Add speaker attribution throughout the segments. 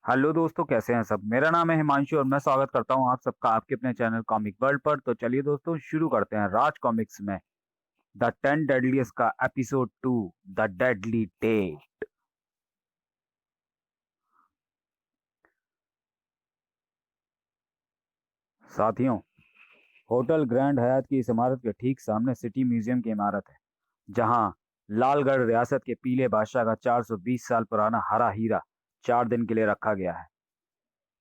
Speaker 1: Hello दोस्तों, कैसे हैं सब। मेरा नाम है हिमांशु और मैं स्वागत करता हूं आप सबका आपके अपने चैनल कॉमिक वर्ल्ड पर। तो चलिए दोस्तों, शुरू करते हैं राज कॉमिक्स में द 10 डेडलीस्ट का एपिसोड 2, द डेडली डेट। साथियों, होटल ग्रैंड हयात की इस इमारत के ठीक सामने सिटी म्यूजियम की इमारत है, जहां लालगढ़ रियासत के पीले बादशाह का 420 साल पुराना हरा हीरा 4 दिन के लिए रखा गया है।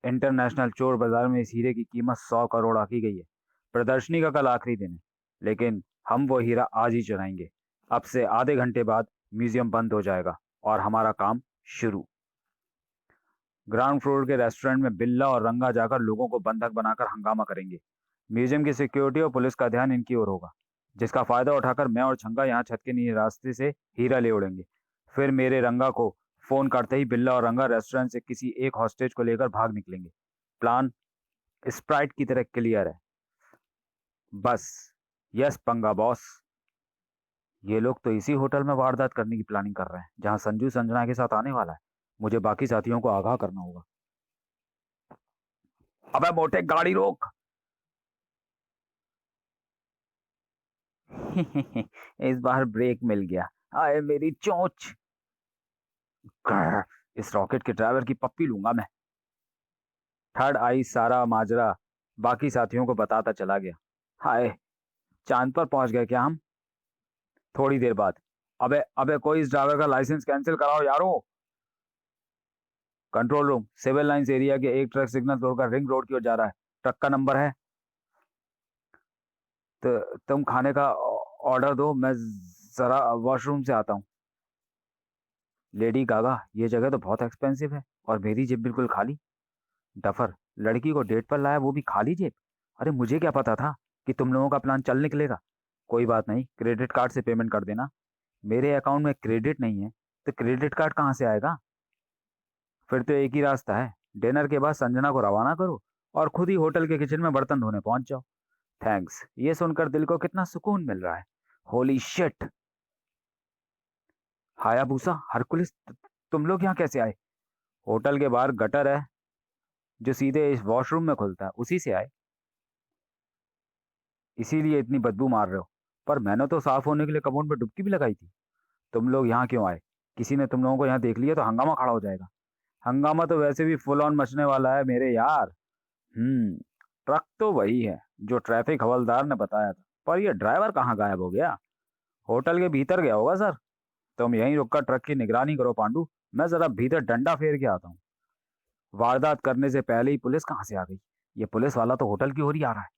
Speaker 1: इंटरनेशनल चोर बाजार में इस हीरे की कीमत 100 करोड़ आकी गई है। प्रदर्शनी का कल आखिरी दिन है, लेकिन हम वो हीरा आज ही चुराएंगे। अब से आधे घंटे बाद म्यूजियम बंद हो जाएगा और हमारा काम शुरू। ग्राउंड फ्लोर के रेस्टोरेंट में बिल्ला और रंगा जाकर लोगों को बंधक बनाकर हंगामा करेंगे। म्यूजियम की सिक्योरिटी और पुलिस का ध्यान इनकी ओर होगा, जिसका फायदा उठाकर मैं और छंगा यहाँ छत के नीचे रास्ते से हीरा ले उड़ेंगे। फिर मेरे रंगा को फोन करते ही बिल्ला और रंगा रेस्टोरेंट से किसी एक हॉस्टेज को लेकर भाग निकलेंगे। प्लान स्प्राइट की तरह क्लियर है। बस, यस पंगा बॉस। ये लोग तो इसी होटल में वारदात करने की प्लानिंग कर रहे हैं जहां संजू संजना के साथ आने वाला है। मुझे बाकी साथियों को आगाह करना होगा। अबे मोटे, गाड़ी रोक। इस बार ब्रेक मिल गया। आए मेरी चोंच। ग्रर, इस रॉकेट के ड्राइवर की पप्पी लूंगा मैं। थर्ड आई सारा माजरा बाकी साथियों को बताता चला गया। हाय, चांद पर पहुंच गए क्या हम। थोड़ी देर बाद, अबे अबे कोई इस ड्राइवर का लाइसेंस कैंसिल कराओ यारो। Control room, civil lines area के एक ट्रक सिग्नल तोड़कर रिंग रोड की ओर जा रहा है। ट्रक का नंबर है। तो तुम खाने का ऑर्डर दो, मैं जरा वॉशरूम से आता हूँ। लेडी गागा, ये जगह तो बहुत एक्सपेंसिव है और मेरी जेब बिल्कुल खाली। डफर, लड़की को डेट पर लाया, वो भी खाली जेब। अरे मुझे क्या पता था कि तुम लोगों का प्लान चल निकलेगा। कोई बात नहीं, क्रेडिट कार्ड से पेमेंट कर देना। मेरे अकाउंट में क्रेडिट नहीं है, तो क्रेडिट कार्ड कहाँ से आएगा। फिर तो एक ही रास्ता है, डिनर के बाद संजना को रवाना करो और खुद ही होटल के किचन में बर्तन धोने पहुंच जाओ। थैंक्स, ये सुनकर दिल को कितना सुकून मिल रहा है। Holy shit. हायाबुसा, हरकुलिस, तुम लोग यहाँ कैसे आए। होटल के बाहर गटर है जो सीधे इस वॉशरूम में खुलता है, उसी से आए। इसीलिए इतनी बदबू मार रहे हो। पर मैंने तो साफ होने के लिए कमोड में डुबकी भी लगाई थी। तुम लोग यहाँ क्यों आए। किसी ने तुम लोगों को यहाँ देख लिया तो हंगामा खड़ा हो जाएगा। हंगामा तो वैसे भी फुल ऑन मचने वाला है मेरे यार। हम्म। ट्रक तो वही है जो ट्रैफिक हवलदार ने बताया था, पर ये ड्राइवर कहाँ गायब हो गया। होटल के भीतर गया होगा सर। तुम यहीं रुककर ट्रक की निगरानी करो पांडू, मैं जरा भीतर डंडा फेर के आता हूँ। वारदात करने से पहले ही पुलिस कहाँ से आ गई। ये पुलिस वाला तो होटल की ओर ही आ रहा है।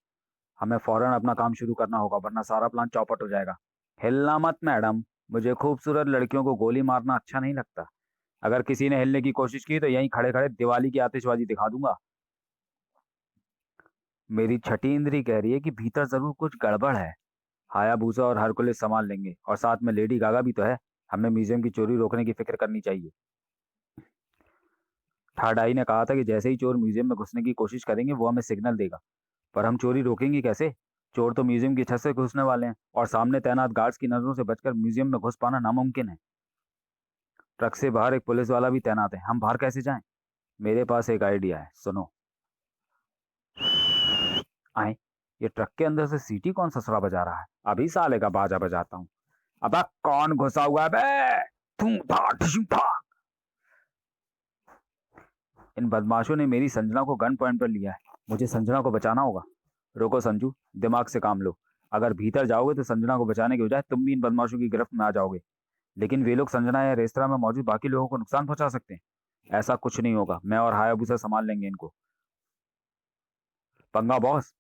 Speaker 1: हमें फौरन अपना काम शुरू करना होगा, वरना सारा प्लान चौपट हो जाएगा। हिलना मत मैडम, मुझे खूबसूरत लड़कियों को गोली मारना अच्छा नहीं लगता। अगर किसी ने हिलने की कोशिश की तो यहीं खड़े खड़े दिवाली की आतिशबाजी दिखा दूंगा। मेरी छठी इंद्री कह रही है कि भीतर जरूर कुछ गड़बड़ है। हायाबुसा और हरकुलिस संभाल लेंगे, और साथ में लेडी गागा भी तो है। हमें म्यूजियम की चोरी रोकने की फिक्र करनी चाहिए। ठाडाई ने कहा था कि जैसे ही चोर म्यूजियम में घुसने की कोशिश करेंगे वो हमें सिग्नल देगा। पर हम चोरी रोकेंगे कैसे। चोर तो म्यूजियम की छत से घुसने वाले हैं और सामने तैनात गार्ड्स की नजरों से बचकर म्यूजियम में घुस पाना नामुमकिन है। ट्रक से बाहर एक पुलिस वाला भी तैनात है, हम बाहर कैसे जाएं। मेरे पास एक आइडिया है, सुनो। आए, ये ट्रक के अंदर से सीटी कौन ससुरा बजा रहा है। अभी साले का बाजा बजाता हूँ। अबे कौन घुसा हुआ है बे। थू था ठुशू था। इन बदमाशों ने मेरी संजना को गन पॉइंट पर लिया है। मुझे संजना को बचाना होगा। रोको संजू, दिमाग से काम लो। अगर भीतर जाओगे तो संजना को बचाने के बजाय तुम भी इन बदमाशों की गिरफ्त में आ जाओगे। लेकिन वे लोग संजना या रेस्तरां में मौजूद बाकी लोगों को नुकसान पहुंचा सकते हैं। ऐसा कुछ नहीं होगा, मैं और हायाबुसा संभाल लेंगे इनको। पंगा बॉस,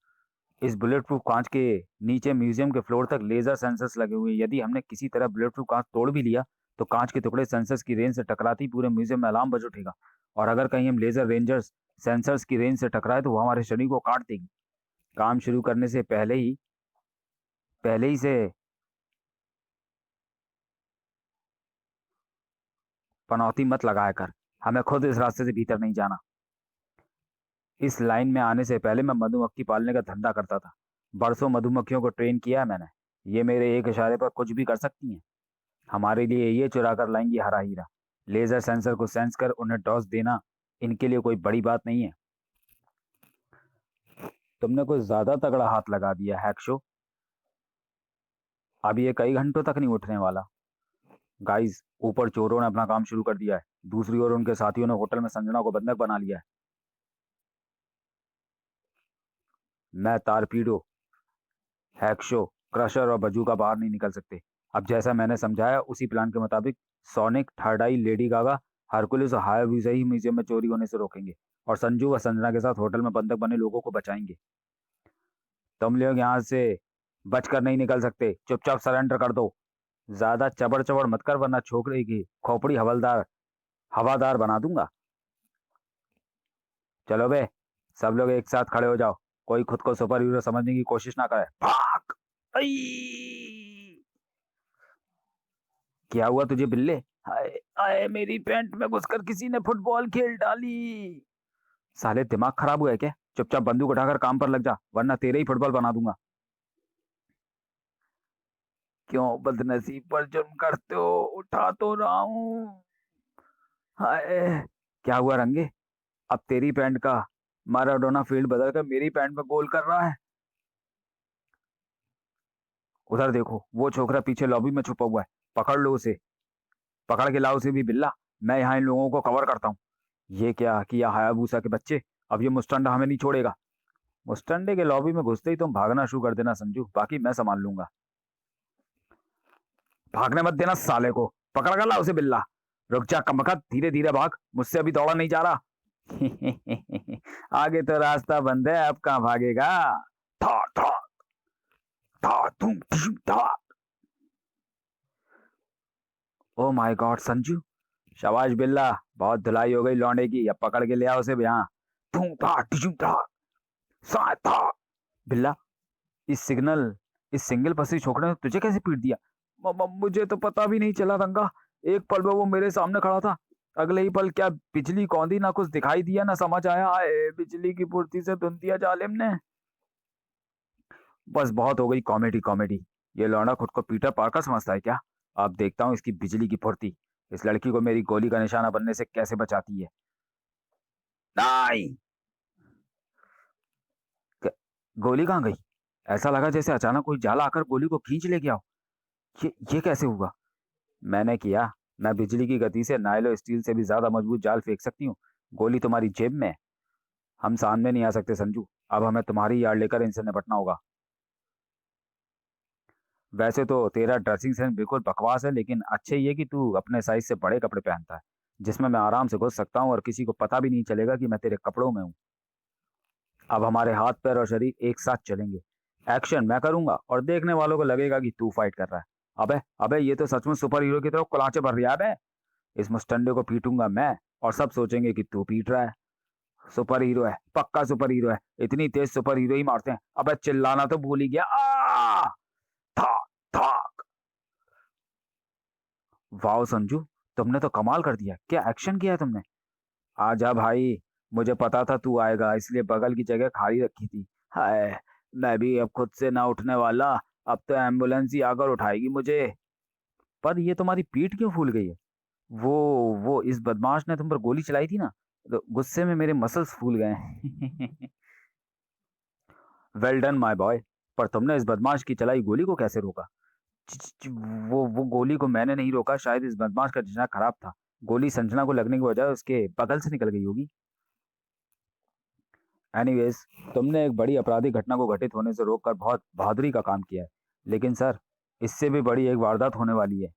Speaker 1: इस बुलेट प्रूफ कांच के नीचे म्यूजियम के फ्लोर तक लेजर सेंसर्स लगे हुए हैं। यदि हमने किसी तरह बुलेट प्रूफ कांच तोड़ भी लिया तो कांच के टुकड़े सेंसर्स की रेंज से टकराते ही पूरे म्यूजियम में अलार्म बज उठेगा। और अगर कहीं हम लेजर रेंजर्स सेंसर्स की रेंज से टकराए तो वो हमारे शरीर को काट देगी। काम शुरू करने से पहले ही से पनौती मत लगाया कर। हमें खुद इस रास्ते से भीतर नहीं जाना। इस लाइन में आने से पहले मैं मधुमक्खी पालने का धंधा करता था। बरसों मधुमक्खियों को ट्रेन किया है मैंने। ये मेरे एक इशारे पर कुछ भी कर सकती हैं। हमारे लिए ये चुरा कर लाएंगी हरा हीरा। लेजर सेंसर को सेंस कर उन्हें टॉस देना इनके लिए कोई बड़ी बात नहीं है। तुमने कुछ ज्यादा तगड़ा हाथ लगा दिया हैक्शो। अब ये कई घंटों तक नहीं उठने वाला। गाइस, ऊपर चोरों ने अपना काम शुरू कर दिया है। दूसरी ओर उनके साथियों ने होटल में संजना को बंधक बना लिया है। मैं तारपीडो, हैक्शो, क्रशर और बजूका बाहर नहीं निकल सकते। अब जैसा मैंने समझाया उसी प्लान के मुताबिक सोनिक, थर्ड आई, लेडी गागा, हरकुलिस और हायाबुसा ही म्यूजियम में चोरी होने से रोकेंगे और संजू व संजना के साथ होटल में बंधक बने लोगों को बचाएंगे। तुम लोग यहाँ से बचकर नहीं निकल सकते। चुपचाप सरेंडर कर दो। ज्यादा चबड़ चबड़ मत कर वरना छोकरे की खोपड़ी हवलदार हवादार बना दूंगा। चलो बे, सब लोग एक साथ खड़े हो जाओ। कोई खुद को सुपर हीरो समझने की कोशिश ना करे। भाग। आई! क्या हुआ तुझे बिल्ले? हाय हाय, मेरी पैंट में घुसकर किसी ने फुटबॉल खेल डाली। साले दिमाग खराब हुआ है क्या? चुपचाप बंदूक उठाकर काम पर लग जा वरना तेरे ही फुटबॉल बना दूंगा। क्यों बदनसीब पर जुर्म करते हो? उठा तो रहा हूं। हाय, क्या हुआ रंगे? अब तेरी पैंट का माराडोना फील्ड बदल कर मेरी पैंट में गोल कर रहा है। उधर देखो, वो छोकरा पीछे लॉबी में छुपा हुआ है। पकड़ लो उसे। पकड़ के लाओ उसे भी बिल्ला। मैं यहाँ इन लोगों को कवर करता हूँ। ये क्या किया हायाबूसा के बच्चे? अब ये मुस्टंडा हमें नहीं छोड़ेगा। मुस्टंडे के लॉबी में घुसते ही तुम भागना शुरू कर देना संजू, बाकी मैं संभाल लूंगा। भागने मत देना साले को। पकड़ कर ला उसे बिल्ला। रुक जा कमबख्त, धीरे धीरे भाग, मुझसे अभी दौड़ा नहीं जा रहा। आगे तो रास्ता बंद है, अब कहाँ भागेगा? था था था तुम था। ओ माय गॉड संजू, शाबाश बिल्ला, बहुत धुलाई हो गई लौंडे की। अब पकड़ के ले आओ उसे यहाँ। तू था टिशू था सा था। बिल्ला, इस सिग्नल इस सिंगल पसरी छोकरे ने तुझे कैसे पीट दिया? मुझे तो पता भी नहीं चला रंगा। एक पल में वो मेरे सामने खड़ा था, अगले ही पल क्या बिजली कौंधी, ना कुछ दिखाई दिया ना समझ आया। आए, बिजली की फुर्ती से धुन दिया जालिम ने। बस बहुत हो गई कॉमेडी कॉमेडी। ये लौंडा खुद को पीटर पार्कर समझता है क्या? अब देखता हूँ इसकी बिजली की फुर्ती, इस लड़की को मेरी गोली का निशाना बनने से कैसे बचाती है। नहीं। क- गोली कहाँ गई? ऐसा लगा जैसे अचानक कोई जाला आकर गोली को खींच ले गया हो। ये कैसे हुआ? मैंने किया। मैं बिजली की गति से नायलो स्टील से भी ज्यादा मजबूत जाल फेंक सकती हूँ। गोली तुम्हारी जेब में है। हम सामने नहीं आ सकते संजू। अब हमें तुम्हारी यार्ड लेकर इनसे निपटना होगा। वैसे तो तेरा ड्रेसिंग सेंस बिल्कुल बकवास है, लेकिन अच्छे ये कि तू अपने साइज से बड़े कपड़े पहनता है, जिसमें मैं आराम से घुस सकता हूँ और किसी को पता भी नहीं चलेगा कि मैं तेरे कपड़ों में हूँ। अब हमारे हाथ पैर और शरीर एक साथ चलेंगे। एक्शन मैं करूंगा और देखने वालों को लगेगा कि तू फाइट कर रहा है। अबे अबे, ये तो सचमुच सुपर हीरो की तरह कुलाचे भर रहा है बे। इस मुस्टंडे को पीटूंगा मैं और सब सोचेंगे कि तू पीट रहा है। सुपर हीरो है, पक्का सुपर हीरो है। इतनी तेज सुपर हीरो ही मारते हैं। अबे चिल्लाना तो भूल ही गया। था था। वाह संजू, तुमने तो कमाल कर दिया। क्या एक्शन किया है तुमने? आजा भाई, मुझे पता था तू आएगा इसलिए बगल की जगह खाली रखी थी। हाय, मैं भी अब खुद से ना उठने वाला। अब तो एम्बुलेंस ही आकर उठाएगी मुझे। पर ये तुम्हारी पीठ क्यों फूल गई है? वो वो इस बदमाश ने तुम पर गोली चलाई थी ना, तो गुस्से में मेरे मसल्स फूल गए हैं। Well done my boy. पर तुमने इस बदमाश की चलाई गोली को कैसे रोका? च- च- च- वो गोली को मैंने नहीं रोका। शायद इस बदमाश का निशाना खराब था। गोली संजना को लगने की बजाय उसके बगल से निकल गई होगी। एनीवेज, तुमने एक बड़ी आपराधिक घटना को घटित होने से रोककर बहुत बहादुरी का काम किया है। लेकिन सर, इससे भी बड़ी एक वारदात होने वाली है।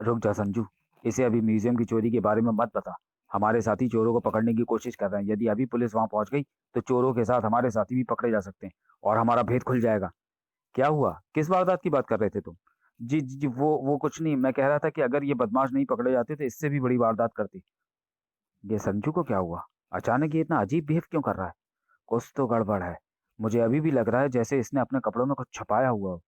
Speaker 1: रुक जा संजू, इसे अभी म्यूजियम की चोरी के बारे में मत बता। हमारे साथी चोरों को पकड़ने की कोशिश कर रहे हैं। यदि अभी पुलिस वहां पहुंच गई तो चोरों के साथ हमारे साथी भी पकड़े जा सकते हैं और हमारा भेद खुल जाएगा। क्या हुआ? किस वारदात की बात कर रहे थे तुम? जी जी जी, वो कुछ नहीं। मैं कह रहा था कि अगर ये बदमाश नहीं पकड़े जाते तो इससे भी बड़ी वारदात करती। ये संजू को क्या हुआ? अचानक ये इतना अजीब बिहेव क्यों कर रहा है? कुछ तो गड़बड़ है। मुझे अभी भी लग रहा है जैसे इसने अपने कपड़ों में कुछ छुपाया हुआ हो।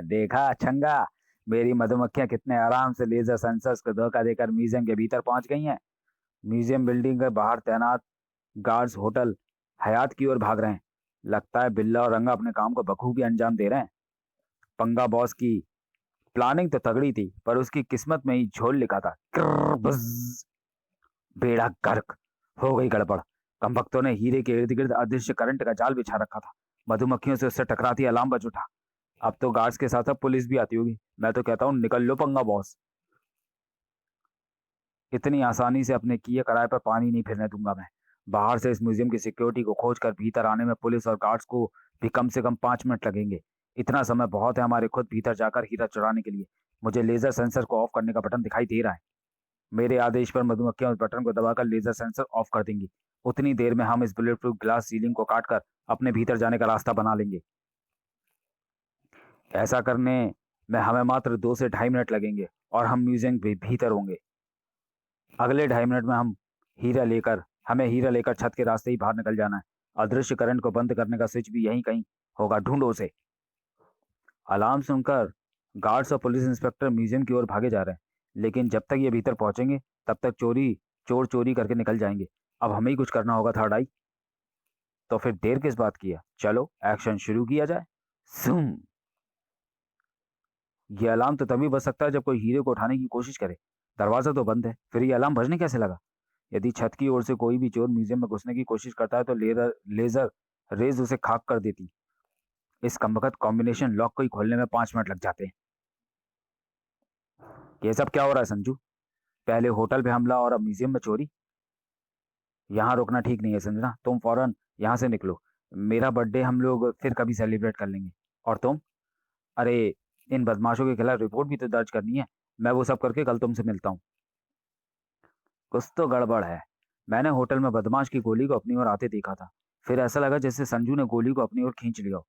Speaker 1: देखा छंगा, मेरी मधुमक्खियां कितने आराम से लेजर सेंसर्स को धोखा देकर म्यूजियम के भीतर पहुंच गई हैं। म्यूजियम बिल्डिंग के बाहर तैनात गार्ड्स होटल हयात की ओर भाग रहे हैं। लगता है बिल्ला और रंगा अपने काम को बखूबी अंजाम दे रहे हैं। पंगा बॉस की प्लानिंग तो तगड़ी थी, पर उसकी किस्मत में ही झोल लिखा था। किर्र बज़, बेड़ा गर्क, हो गई गड़बड़। कमबख्तों ने हीरे के इर्द गिर्द अदृश्य करंट का जाल बिछा रखा था। मधुमक्खियों से उससे टकराती अलार्म बज उठा। अब तो गार्ड्स के साथ साथ पुलिस भी आती होगी। मैं तो कहता हूँ निकल लो पंगा बॉस। इतनी आसानी से अपने किए कराए पर पानी नहीं फिरने दूंगा मैं। बाहर से इस म्यूजियम की सिक्योरिटी को खोज कर भीतर आने में पुलिस और गार्ड्स को भी कम से कम 5 मिनट लगेंगे। इतना समय बहुत है हमारे खुद भीतर जाकर हीरा चुराने के लिए। मुझे लेजर सेंसर को ऑफ करने का बटन दिखाई दे रहा है। मेरे आदेश पर मधुमक्खियां उस बटन को दबाकर लेजर सेंसर ऑफ कर देंगी। उतनी देर में हम इस बुलेट प्रूफ ग्लास सीलिंग को काटकर अपने भीतर जाने का रास्ता बना लेंगे। ऐसा करने में हमें मात्र 2 से ढाई मिनट लगेंगे और हम म्यूजियम के भीतर होंगे। अगले 2.5 मिनट में हमें हीरा लेकर छत के रास्ते ही बाहर निकल जाना है। अदृश्य करंट को बंद करने का स्विच भी यहीं कहीं होगा, ढूंढो उसे। अलार्म सुनकर गार्ड्स और पुलिस इंस्पेक्टर म्यूजियम की ओर भागे जा रहे हैं, लेकिन जब तक ये भीतर पहुंचेंगे तब तक चोर चोरी करके निकल जाएंगे। अब हमें ही कुछ करना होगा थर्ड आई। तो फिर देर किस बात की है, चलो एक्शन शुरू किया जाए। सुम। ये अलार्म तो तभी बज सकता है जब कोई हीरे को उठाने की कोशिश करे। दरवाजा तो बंद है, फिर ये अलार्म बजने कैसे लगा? यदि छत की ओर से कोई भी चोर म्यूजियम में घुसने की कोशिश करता है तो लेजर रेज उसे खाक कर देती। इस कमबख्त कॉम्बिनेशन लॉक को ही खोलने में 5 मिनट लग जाते हैं। ये सब क्या हो रहा है संजू? पहले होटल पे हमला और अब म्यूजियम में चोरी। यहाँ रुकना ठीक नहीं है संजना, तुम फौरन यहाँ से निकलो। मेरा बर्थडे हम लोग फिर कभी सेलिब्रेट कर लेंगे। और तुम? अरे, इन बदमाशों के खिलाफ रिपोर्ट भी तो दर्ज करनी है। मैं वो सब करके कल तुमसे मिलता हूँ। कुछ तो गड़बड़ है। मैंने होटल में बदमाश की गोली को अपनी ओर आते देखा था। फिर ऐसा लगा जैसे संजू ने गोली को अपनी ओर खींच लिया हो।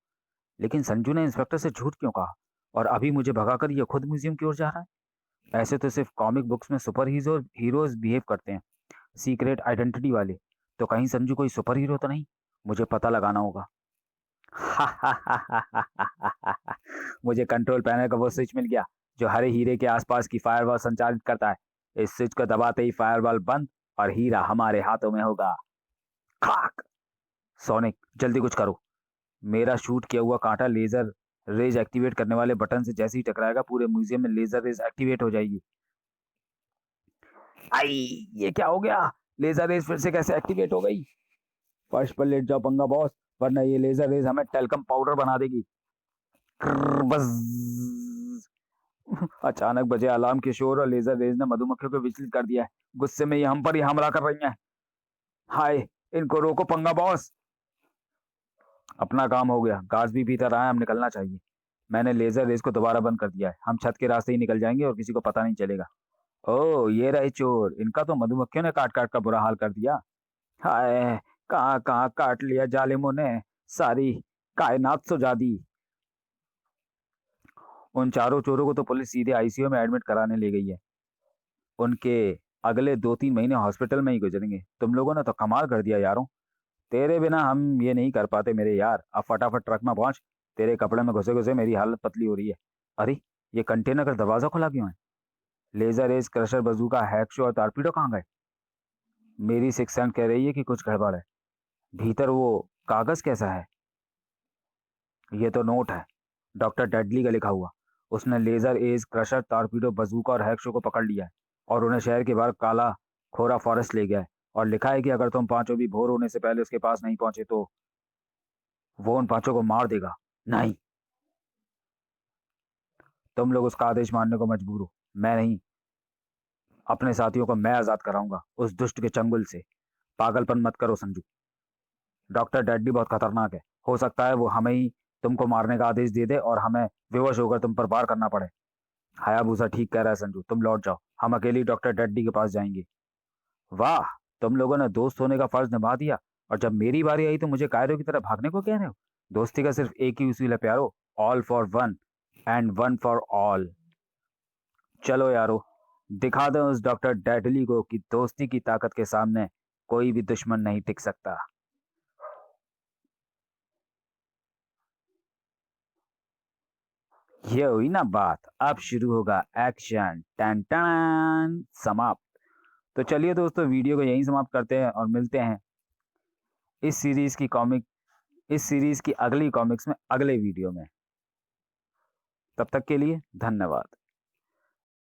Speaker 1: लेकिन संजू ने इंस्पेक्टर से झूठ क्यों कहा? और अभी मुझे भगाकर ये खुद म्यूजियम की ओर जा रहा है। ऐसे तो सिर्फ कॉमिक बुक्स में सुपर हीरोज बिहेव करते हैं, सीक्रेट आइडेंटिटी वाले। तो कहीं संजू कोई सुपर हीरो तो नहीं? मुझे पता लगाना होगा। मुझे कंट्रोल पैनल का वो स्विच मिल गया जो हरे हीरे के आसपास की फायरवॉल संचालित करता है। इस स्विच को दबाते ही फायरवॉल बंद और हीरा हमारे हाथों में होगा। खाक। सोनिक, जल्दी कुछ करो। मेरा शूट किया हुआ कांटा लेजर रेज एक्टिवेट करने वाले बटन से जैसे ही टकराएगा पूरे म्यूजियम में लेजर रेज एक्टिवेट हो जाएगी। आई, ये क्या हो गया? लेजर रेज फिर से कैसे एक्टिवेट हो गई? फर्श पर लेट जाओ पंगा बॉस, वरना ये लेजर रेज हमें टेल्कम पाउडर बना देगी। बस। अचानक बजे अलार्म के शोर और लेजर रेज ने मधुमक्खियों को विचलित कर दिया है। गुस्से में ये हम पर ही हमला कर रही हैं। हाय, इनको रोको पंगा बॉस। अपना काम हो गया, गार्ड्स भी भीतर आए, हम निकलना चाहिए। मैंने लेजर रेस को दोबारा बंद कर दिया है। हम छत के रास्ते ही निकल जाएंगे और किसी को पता नहीं चलेगा। ओह, ये रहे चोर। इनका तो मधुमक्खियों ने काट काट का बुरा हाल कर दिया। हाय, कहाँ कहाँ काट लिया जालिमों ने। सारी कायनात सुजा दी। उन चारों चोरों को तो पुलिस सीधे आईसीयू में एडमिट कराने ले गई है। उनके अगले 2-3 महीने हॉस्पिटल में ही गुजरेंगे। तुम लोगों ने तो कमाल कर दिया यारों। तेरे बिना हम ये नहीं कर पाते मेरे यार। अब फटाफट ट्रक में पहुंच। तेरे कपड़े में घुसे घुसे मेरी हालत पतली हो रही है। अरे, ये कंटेनर का दरवाजा खुला क्यों है? लेजर एज क्रशर बजूका हैक्शो और टारपीडो कहाँ गए? मेरी सिक्स सेंस कह रही है कि कुछ गड़बड़ है। भीतर वो कागज कैसा है? ये तो नोट है, डॉक्टर डेडली का लिखा हुआ। उसने लेजर एज क्रशर टारपीडो बजूका और हैक्शो को पकड़ लिया है और उन्हें शहर के बाहर काला खोरा फॉरेस्ट ले गया है। और लिखा है कि अगर तुम पांचों भी भोर होने से पहले उसके पास नहीं पहुंचे तो वो उन पांचों को मार देगा। नहीं, तुम लोग उसका आदेश मानने को मजबूर हो, मैं नहीं। अपने साथियों को मैं आजाद कराऊंगा उस दुष्ट के चंगुल से। पागलपन मत करो संजू। डॉक्टर डेडली बहुत खतरनाक है। हो सकता है वो हमें ही तुमको मारने का आदेश दे दे और हमें विवश होकर तुम पर वार करना पड़े। हायाबुसा ठीक कह रहा है संजू, तुम लौट जाओ। हम अकेले डॉक्टर डेडली के पास जाएंगे। वाह, तुम लोगों ने दोस्त होने का फर्ज निभा दिया और जब मेरी बारी आई तो मुझे कायरों की तरह भागने को कह रहे हो। दोस्ती का सिर्फ एक ही उसूल है प्यारो, all for one and one for all. चलो यारो, दिखा दो उस डॉक्टर डेडली को कि दोस्ती की ताकत के सामने कोई भी दुश्मन नहीं टिक सकता। ये हुई ना बात, अब शुरू होगा एक्शन। टन टन समाप्त। तो चलिए दोस्तों, वीडियो को यहीं समाप्त करते हैं और मिलते हैं इस सीरीज की कॉमिक इस सीरीज की अगली कॉमिक्स में अगले वीडियो में। तब तक के लिए धन्यवाद।